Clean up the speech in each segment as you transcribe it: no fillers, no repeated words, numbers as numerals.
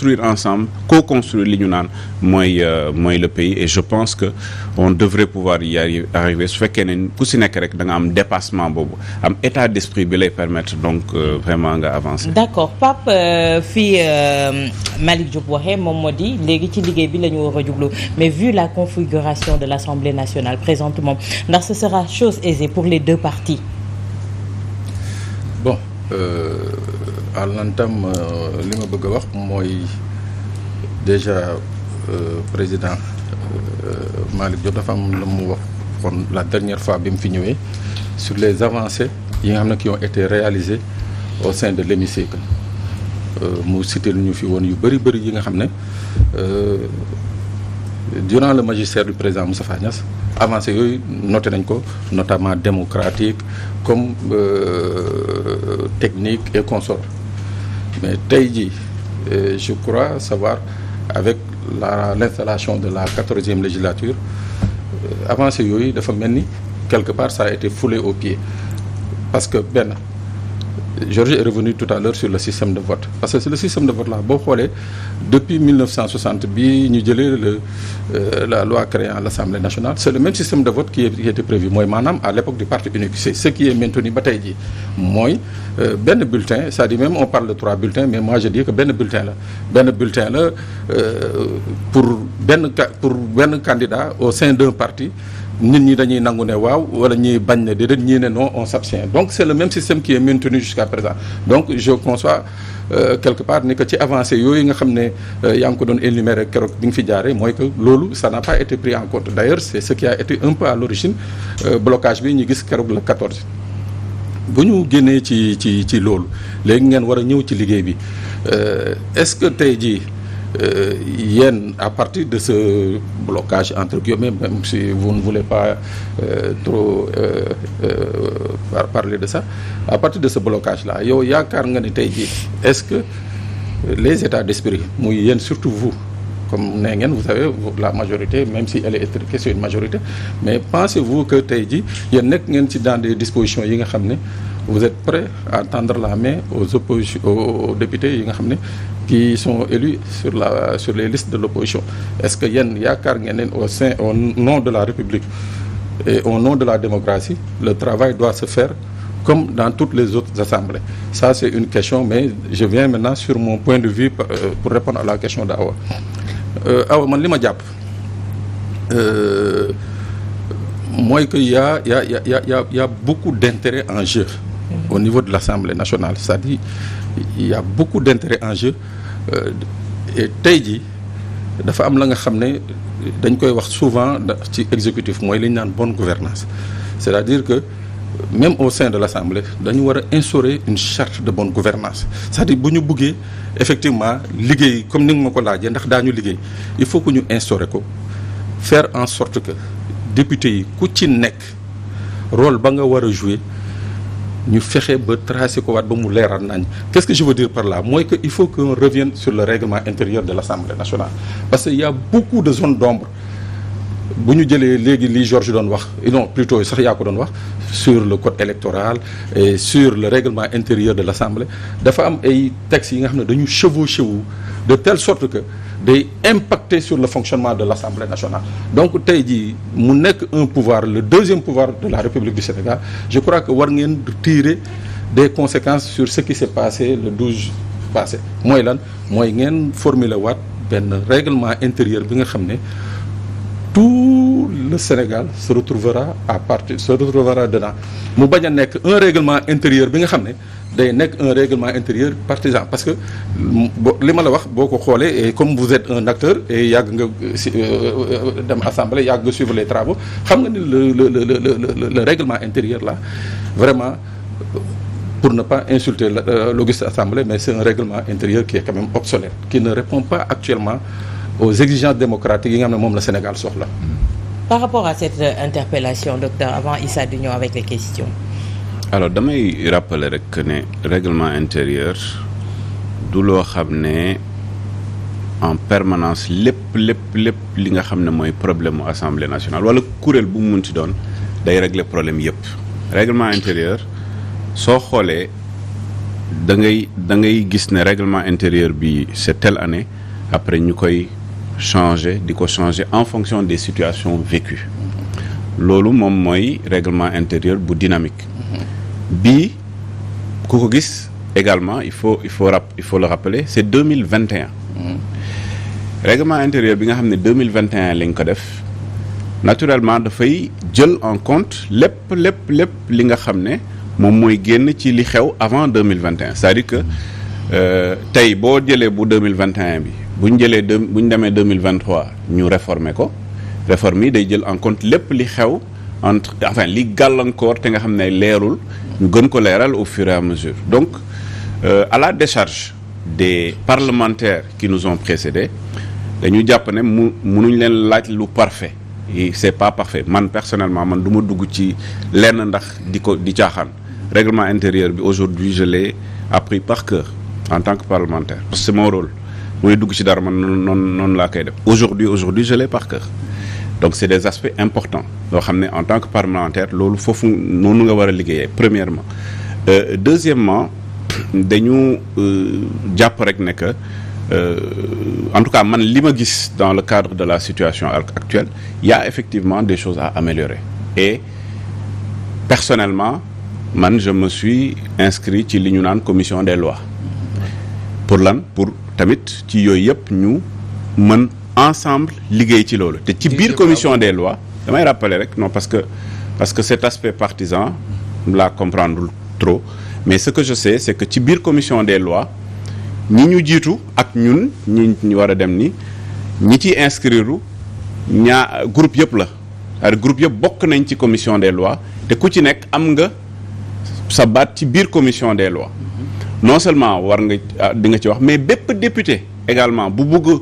construire ensemble co-construire li ñu naan mooy le pays et je pense que on devrait pouvoir y arriver su fekkee ne ku si nekk rek da nga am dépassement boobu am état d'esprit bi lay permettre donc vraiment nga avancer. d'accord Pape fii Malick Diop waxee moom moo di léegi ci liggéey bi la ñu war a jublu mais vu la configuration de l'Assemblée nationale présentement ndax ce sera chose aisée pour les deux partis. Bon à l'entame li ma bëgg a wax mooy déjà président Malick Diop dafa am la mu wax kon la dernière fois bi mu fi ñëwee sur les avancées yi nga xam ne qui ont été réalisées au sein de l'hémicycle mu cité lu ñu fi woon yu bëri yi nga xam ne durant le magistère du président Moustapha Niasse avancées yooyu noté nañ ko notamment démocratique comme technique et consort mais tey jii je crois savoir avec l'installation de la 14e législature avancées yooyu dafa mel ni quelque part ça a été foulé aux pieds parce que benn Georges est revenu tout à l'heure sur le système de vote parce que c'est le système de vote là boo xoolee depuis 1960 bi ñu jëlee la loi créant l'Assemblée nationale c'est le même système de vote qui était prévu mooy maanaam à l'époque du parti unique c'est ce qui est maintenu ba tey jii mooy benn bulletin c'est-à-dire même on parle de 3 bulletins mais moi je dis que benn bulletin la pour benn candidat au sein d'un parti nit ñi dañuy nangu ne waaw wala ñuy bañ ne déedéet ñii ne non on s'abstient donc c'est le même système qui est maintenu jusqu'à présent donc je conçois quelque part ni que ci avancé yooyu nga xam ne yaa ngi ko doon énumérer keroog bi nga fi jaaree mooy que loolu ça n'a pas été pris en compte d'ailleurs c'est ce qui a été un peu à l'origine blocage bi ñu gis keroog le 14 bu ñu génnee ci loolu léegi ngeen war a ñëw ci liggéey bi est-ce que tey jii yéen à partir de ce blocage entre guillemets même si vous ne voulez pas trop parler de ça à partir de ce blocage là yow yaakaar nga ni tey jii est-ce que les états d'esprit muy yéen surtout vous comme nee ngeen vous savez la majorité même si elle est étriquée c'est une majorité mais pensez-vous que tey jii yéen nekk ngeen ci dans des dispositions yi nga xam ne vous êtes prêts à tendre la main aux députés yi nga xam ne qui sont élus sur les listes de l'opposition est-ce que yéen yaakaar ngeen au nom de la République et au nom de la démocratie le travail doit se faire comme dans toutes les autres assemblées ça c'est une question mais je viens maintenant sur mon point de vue pour répondre à la question d'Awa Awa man li ma jàpp mooy que y a beaucoup d'intérêt en jeu au niveau de l'Assemblée nationale c'est-à-dire il y a beaucoup d'intérêt en jeu et tey jii dafa am la nga xam ne dañ koy wax souvent ci exécutif mooy li ñu naan bonne gouvernance c'est-à-dire que même au sein de l'Assemblée dañu war a instaurer une charte de bonne gouvernance c'est-à-dire bu ñu bëggee effectivement liggéey comme ni nga ma ko laajee ndax daañu liggéey il faut que ñu instaurer ko faire en sorte que député yi ku ci nekk rôle ba nga war a jouer ñu fexe ba tracer ko waat ba mu leeral nañ qu'est-ce que je veux dire par là mooy que il faut qu'on revienne sur le règlement intérieur de l'Assemblée nationale parce que il y a beaucoup de zones d'ombre bu ñu jëlee léegi li Georges doon wax non plutôt sax yaa ko doon wax sur le code électoral et sur le règlement intérieur de l'Assemblée dafa am ay textes yi nga xam ne dañu chevauché wu de telle sorte que day impacter sur le fonctionnement de l'Assemblée nationale donc tey jii mu nekk un pouvoir le deuxième pouvoir de la République du Sénégal je crois que war ngeen tirer des conséquences sur ce qui s'est passé le 12 passé mooy lan mooy ngeen formuler waat benn règlement intérieur bi nga xam ne tout le Sénégal se retrouvera dedans mu bañ a nekk un règlement intérieur bi nga xam ne day nekk un règlement intérieur partisan parce que li ma la wax boo ko xoolee et comme vous êtes un acteur et yàgg nga dem assemblée yàgg nga suivre les travaux xam nga ni le règlement intérieur là vraiment pour ne pas insulter l'auguste assemblée mais c'est un règlement intérieur qui est quand même obsolète qui ne répond pas actuellement aux exigences démocratiques yi nga xam ne moom la Sénégal soxla. Par rapport à cette interpellation docteur avant Issa di ñëw avec les questions. alors damay rappeler rek que ne règlement intérieur du loo xam ne en permanence lépp li nga xam ne mooy problème mu assemblée nationale wala kuréel bu mu munti doon day régler problème yépp règlement intérieur soo xoolee da ngay gis ne règlement intérieur bi c'est telle année après ñu koy changer di ko changer en fonction des situations vécues loolu moom mooy règlement intérieur bu dynamique bii ku ko gis également il faut le rappeler c'est 2021 règlement intérieur bi nga xam ne 2021 lañ ko def naturellement dafay jël en compte lépp li nga xam ne moom mooy génn ci li xew avant 2021 c'est-à-dire que tey boo jëlee bu 2021 bi bu ñu demee 2023 ñu réformer ko réforme yi day jël en compte lépp li xew li gàllankoor te nga xam ne leerul ñu gën ko leeral au fur et à mesure donc à la décharge des parlementaires qui nous ont précédés dañu jàpp ne mënuñ leen laaj lu parfait et c'est pas parfait man personnellement man du ma dugg ci lenn ndax di caaxaan règlement intérieur bi aujourd'hui je l'ai appris par cœur en tant que parlementaire parce que c'est mon rôle muy dugg ci dara man noonu laa koy def aujourd'hui je l'ai par cœur donc c'est des aspects importants yoo xam ne en tant que parlementaire loolu foofu noonu nga war a liggéeyee premièrement deuxièmement dañu jàpp rek ne que en tout cas man li ma gis dans le cadre de la situation actuelle il y a effectivement des choses à améliorer et personnellement man je me suis inscrit ci li ñu naan commission des lois pour tamit ci yooyu yëpp ñu mën ensemble liggéey ci loolu te ci biir commission des lois damay rappeler rek non parce que cet aspect partisan la comprendre trop mais ce que je sais c'est que ci biir commission des lois ñi ñu jiitu ak ñun ñi war a dem ni ñi ciy inscrire groupe yëpp la c'est-à-dire groupe yëpp bokk nañ ci commission des lois te ku ci nekk am nga sa baat ci biir commission des lois non seulement war nga di nga ci wax mais bépp député également bu bëgg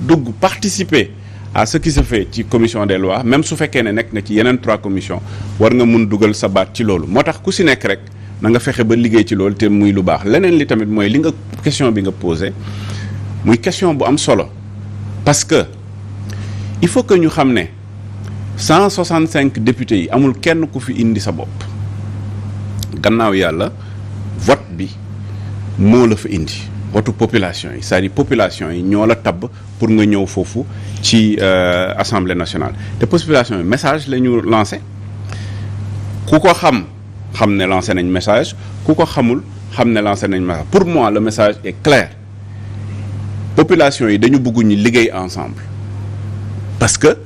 dugg participer à ce qui se fait ci commission des lois même su fekkee ne nekk nga ci yeneen 3 commissions war nga mun dugal sa baat ci loolu moo tax ku si nekk rek na nga fexe ba liggéey ci loolu te muy lu baax leneen li tamit mooy li nga question bi nga posé muy question bu am solo parce que il faut que ñu xam ne 165 députés yi amul kenn ku fi indi sa bopp gannaaw yàlla vote bi moo la fa indi votu population yi c'est-à-dire population yi ñoo la tabb pour nga ñëw foofu ci assemblée nationale te population yi message la ñu lancé ku ko xam ne lancé nañ message ku ko xamul xam ne lancé nañ message pour moi le message est clair population yi dañu bëgg ñu liggéey ensemble parce que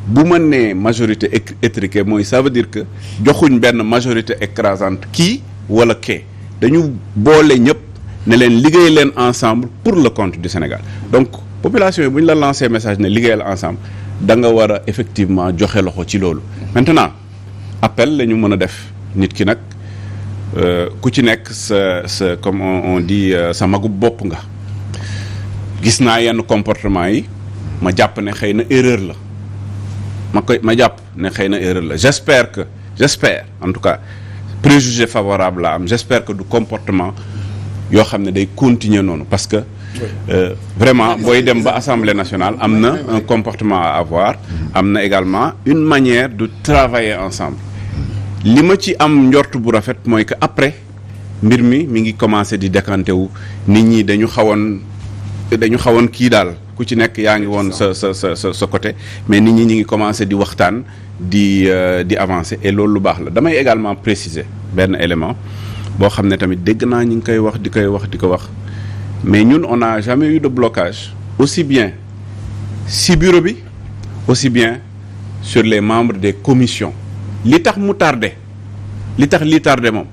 bu mën nee majorité étriquée mooy ça veut dire que joxuñ benn majorité écrasante kii wala kee dañu boole ñëpp ne leen liggéey leen ensemble pour le compte du Sénégal donc population yi bu ñu la lancé message ne liggéeyal ensemble da nga war a effectivement joxe loxo ci loolu maintenant appel la ñu mën a def nit ki nag ku ci nekk sa comme on dit sa magub bopp nga gis naa yenn comportement yi ma jàpp ne xëy na erreur la ma jàpp ne xëy na erreur la j'espère en tout cas préjugé favorable la am j'espère que du comportement yoo xam ne day continuer noonu parce que vraiment booy dem ba Assemblée nationale am na un comportement à avoir am na également une manière de travailler ensemble li ma ci am njort bu rafet mooy que après mbir mi ngi commencer di décanter wu nit ñi dañu xawoon kii daal ku ci nekk yaa ngi woon sa côté mais nit ñi ngi commencer di waxtaan di avancer et loolu lu baax la damay également préciser benn élément boo xam ne tamit dégg naa ñi ngi koy wax di ko wax mais ñun on n'a jamais eu de blocage aussi bien si bureau bi aussi bien sur les membres des commissions li tax lii tardé moom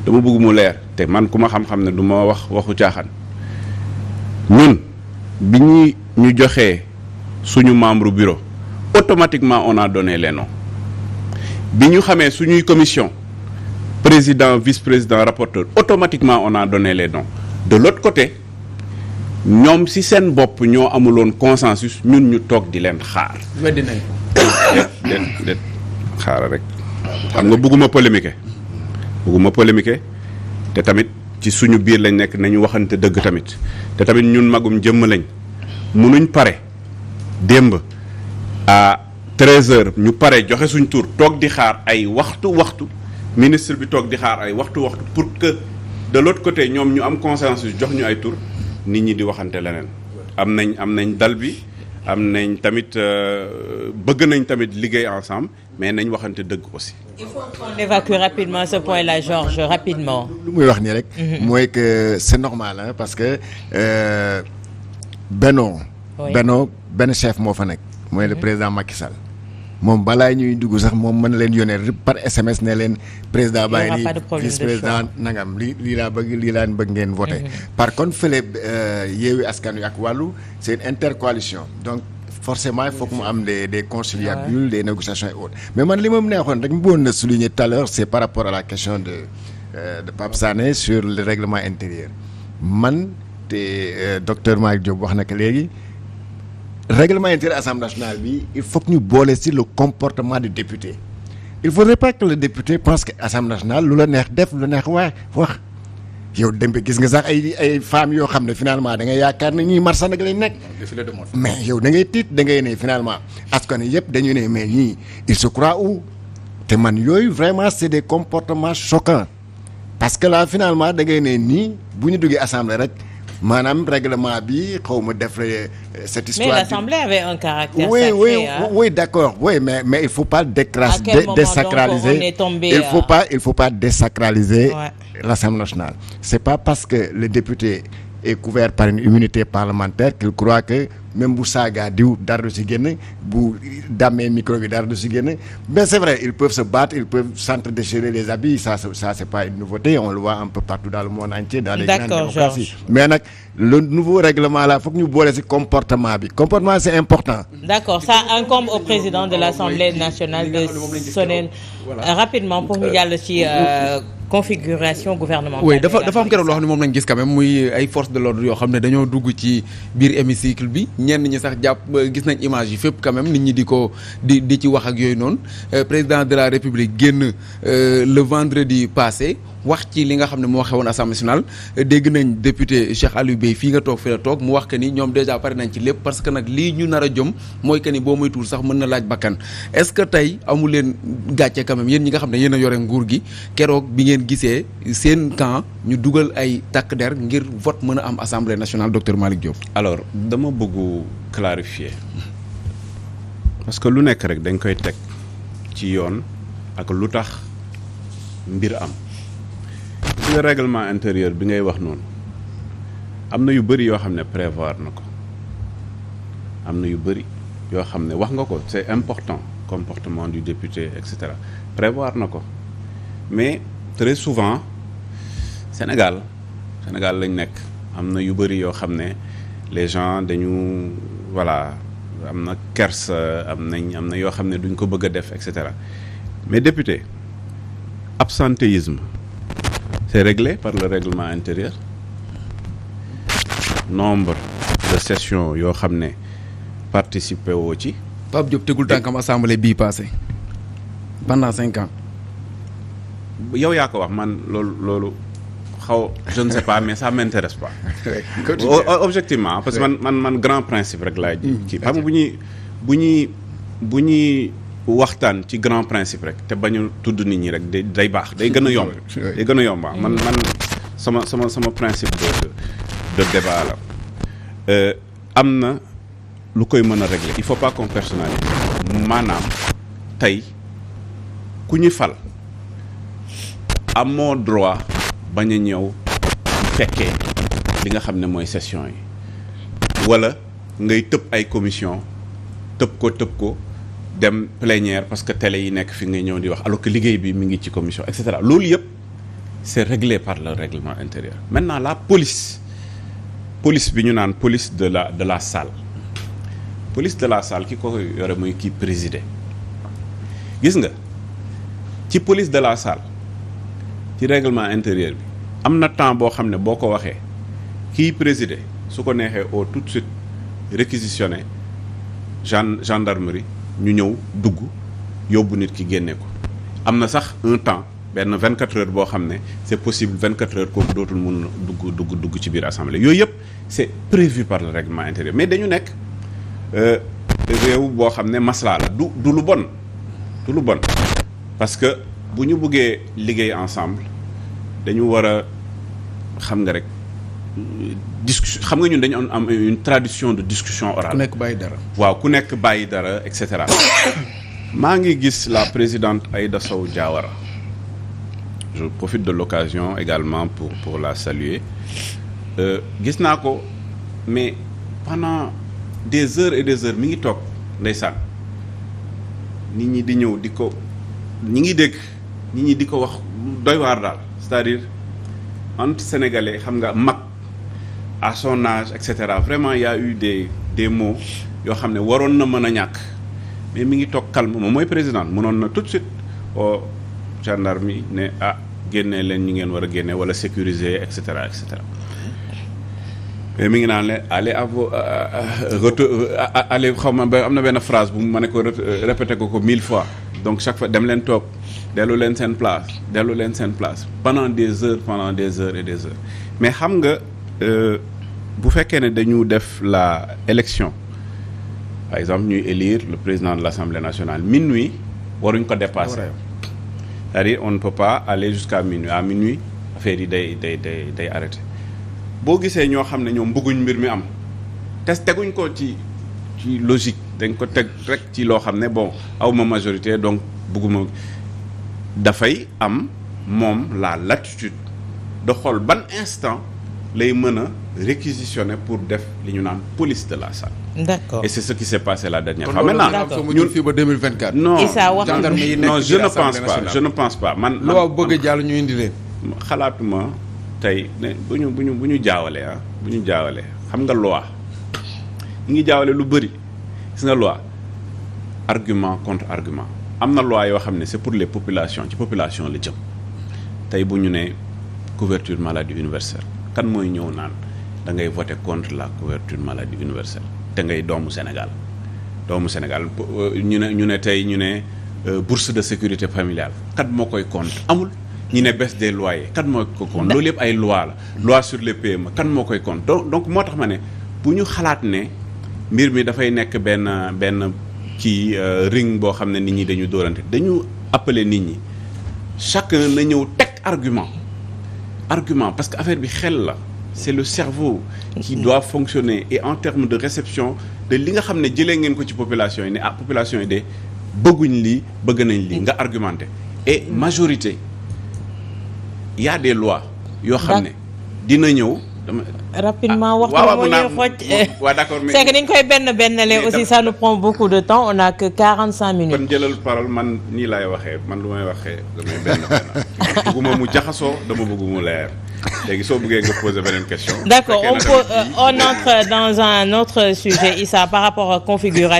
dama bëgg mu leer te man ku ma xam-xam ne du ma wax waxu caaxaan ñun bi ñu joxee suñu membre bureau automatiquement on a donné les noms bi ñu xamee suñuy commission président vice-président rapporteur automatiquement on a donné les noms de l'autre côté ñoom ci seen bopp ñoo amuloon consensus ñun ñu toog di leen xaar. weddi nañ ko. déet xaaral rek xam nga bëgguma polémiquer te tamit ci suñu biir lañ nekk nañu waxante dëgg tamit te tamit ñun magum jëmm lañ munuñ pare démb à 13h ñu pare joxe suñ tour toog di xaar ay waxtu ministre bi toog di xaar ay waxtu pour que de l'autre côté ñoom ñu am consensus jox ñu ay tur nit ñi di waxante leneen am nañ dal bi am nañ tamit bëgg nañ tamit liggéey ensemble mais nañ waxante dëgg aussi. Il faut qu'on évacue rapidement ce point-là, Georges, rapidement. lu muy wax nii rek. mooy que c'est normal hein, parce que benn chef moo fa nekk. mooy le président Macky Sall. moom balaa ñuy dugg sax moom mën na leen yónnee par SMS ne leen président bàyyi nii vice président nangam lii laa bëgg ngeen voté. par contre fële Yewwi Askan Wi ak Wallu c'est une intercoalition donc forcément il faut que mu am des conciliabules des négociations et autres mais man li ma neexoon rek mu bëggoon na souligner tout à l'heure c'est par rapport à la question de Pape Sané sur le règlement intérieur man te docteur Malick Diop wax na ko léegi. Règlement intérieur Assemblée nationale bi il faut que ñu boole ci le comportement du député il faudrait pas que le député pense que Assemblée nationale lu la neex def lu la neex wax yow dem gis nga sax ay femmes yoo xam ne finalement da ngay yaakaar ne ñii marsa nag lañ nekk mais yow da ngay tiit da ngay ne finalement askan yëpp dañu ne mais ñii il se croit où te man yooyu vraiment c'est des comportements choquants parce que là finalement da ngay ne nii bu ñu duggee assemblée rek maanaam règlement bi xaw ma def cette histoire. Mais l'Assemblée avait un caractère oui, sacré. Oui, d'accord. Oui, mais il faut pas désacraliser. Il faut pas désacraliser l'Assemblée nationale. C'est pas parce que le député est couvert par une immunité parlementaire qu'il croit que même bu saaga diw dara du si génn bu dammee micro bi dara du si génn mais c'est vrai ils peuvent se battre ils peuvent s'entre-déchirer les habits ça c'est pas une nouveauté on le voit un peu partout dans le monde entier dans les grandes démocraties mais nag le nouveau règlement là foog ñu boole ci comportement bi comportement c'est important. D'accord, ça incombe au président de l'Assemblée nationale de sonner rapidement pour ñu jàll ci configuration gouvernementale. oui dafa am keroog loo xam ne moom lañ gis quand même muy ay forces de l'ordre yoo xam ne dañoo dugg ci biir hémicycle bi ñenn ñi sax jàpp gis nañ image yi fépp quand même nit ñi di ci wax ak yooyu noonu président de la République génn le vendredi passé wax ci li nga xam ne moo xewoon Assemblée nationale dégg nañ député Cheikh Aliou Bey fii nga toog fi la toog mu wax que ni ñoom déjà pare nañ ci lépp parce que nag lii ñu nar a jëm mooy que ni boo moytuwul sax mën na laaj bakkan est-ce que tey amu leen gàcce quand même yéen ñi nga xam ne yéen a yore nguur gi keroog bi ngeen gisee seen camp ñu dugal ay takk der ngir vote mën a am Assemblée nationale docteur Malick Diop. alors dama bëgg clarifier parce que lu nekk rek dañ koy teg ci yoon ak lu tax mbir am. ci règlement intérieur bi ngay wax noonu am na yu bëri yoo xam ne prévoir na ko am na yu bëri yoo xam ne wax nga ko c'est important comportement du député et cetera prévoir na ko mais très souvent Sénégal lañ nekk am na yu bëri yoo xam ne les gens dañu voilà am na kersa am na yoo xam ne duñ ko bëgg a def et cetera mais député absentéisme c'est réglé par le règlement intérieur nombre de sessions yoo xam ne participer woo ci. Pape Diop tegul tànkam assemblée bii passé pendant 5 ans. yow yaa ko wax man loolu xaw je ne sais pas mais ça m'intéresse pas. Objectivement parce que man grand principe rek laay ji. xam nga bu ñuy waxtaan ci grand principe rek te bañu tudd nit ñi rek day baax day gën a yomb. day gën a yomb man sama principe de débat la am na lu koy mën a régler il faut pas qu'on personnalise maanaam tey ku ñu fal amoo droit bañ a ñëw fekkee li nga xam ne mooy session yi wala ngay tëb ay commission tëb ko dem plénière parce que télé yi nekk fi ngay ñëw di wax alors que liggéey bi mi ngi ci commission et cetera loolu yëpp c'est réglé par le règlement intérieur. Maintenant la police bi ñu naan police de la salle police de la salle ki ko yore mooy kii présider gis nga ci police de la salle ci règlement intérieur bi am na temps boo xam ne boo ko waxee kii présider su ko neexee au tout de suite réquisitionner gendarmerie ñu ñëw dugg yóbbu nit ki génne ko am na sax un temps benn 24 heures boo xam ne c'est possible 24 heures kooku dootul mun dugg ci biir assemblée yooyu yëpp c'est prévu par le règlement intérieur mais dañu nekk réew boo xam ne maslaa la du lu bon parce que bu ñu bëggee liggéey ensemble dañu war a xam nga rek discussion xam nga ñun dañu am une tradition de discussion orale. ku nekk bàyyi dara. waaw ku nekk bàyyi dara et cetera. maa ngi gis la présidente Aïda Sow Diawara. Je profite de l'occasion également pour la saluer. Gis naa ko mais pendant des heures et des heures mi ngi toog ndeysaan nit ñi di ñëw di ko ñi ngi dégg nit ñi di ko wax doy waar daal c'est-à-dire entre sénégalais xam nga mag à son âge et cetera vraiment y a eu des mots yoo xam ne waroon na mën a ñàkk mais mi ngi toog calme moom mooy président mënoon na tout de suite au gendarme yi ne génnee leen ñi ngeen war a génne wala sécuriser et cetera et cetera mais mi ngi naan leen allez à vos allez xaw ma ba am na benn phrase bu ma ne ko répété ko 1000 fois donc chaque fois dem leen toog dellu leen seen place pendant des heures et des heures mais xam nga bu fekkee ne dañu def la élection par exemple ñuy élire le président de l'Assemblée nationale minuit waruñ ko dépasser c'est-à-dire on ne peut pas aller jusqu'à minuit à minuit affaire yi day arrêté boo gisee ñoo xam ne ñoom bëgguñ mbir mi am teguñ ko ci logique dañ ko teg rek ci loo xam ne bon awma majorité donc bëgguma dafay am moom la latitude de xool ban instant lay mën a réquisitionner pour def li ñu naan police de la salle. D'accord. Et c'est ce qui s'est passé la dernière fois. Maintenant ñun fii ba 2024. non gendarme yi nekk non je ne pense pas man. loo bëgg a jàll ñu indi leen. xalaatuma tey ne bu ñu jaawalee bu ñu jaawalee xam nga loi ñu ngi jaawale lu bëri gis nga loi argument contre argument am na loi yoo xam ne c'est pour les populations ci population la jëm tey bu ñu ne couverture maladie universelle kan mooy ñëw naan da ngay voter contre la couverture maladie universelle te ngay doomu Sénégal ñu ne tey ñu ne bourse de sécurité familiale kan moo koy contre amul. ñi ne baisse des loyers kan moo ko compte loolu yëpp ay loi la loi sur les PME kan moo koy compte donc moo tax ma ne bu ñu xalaat ne mbir mi dafay nekk benn ci ring boo xam ne nit ñi dañu dóorante dañu appeler nit ñi chacun na ñëw teg argument parce que affaire bi xel la c'est le cerveau qui doit fonctionner et en termes de réception de li nga xam ne jëlee ngeen ko ci population yi ne population yi de bëgguñ lii bëgg nañ lii nga argumenté et majorité il y a des lois yoo xam ne dina ñëw. rapidement waxtu moo ñuy xooj. waaw d'accord mais c'est que dañ koy benn aussi ça nous prend beaucoup de temps on a que 45 minutes. kon jëlal parole man nii laay waxee man lu may waxee damay benn bëgguma mu jaxasoo dama bëgg mu leer léegi soo bëggee nga poser beneen question. D'accord on entre dans un autre sujet Issa par rapport à configuration.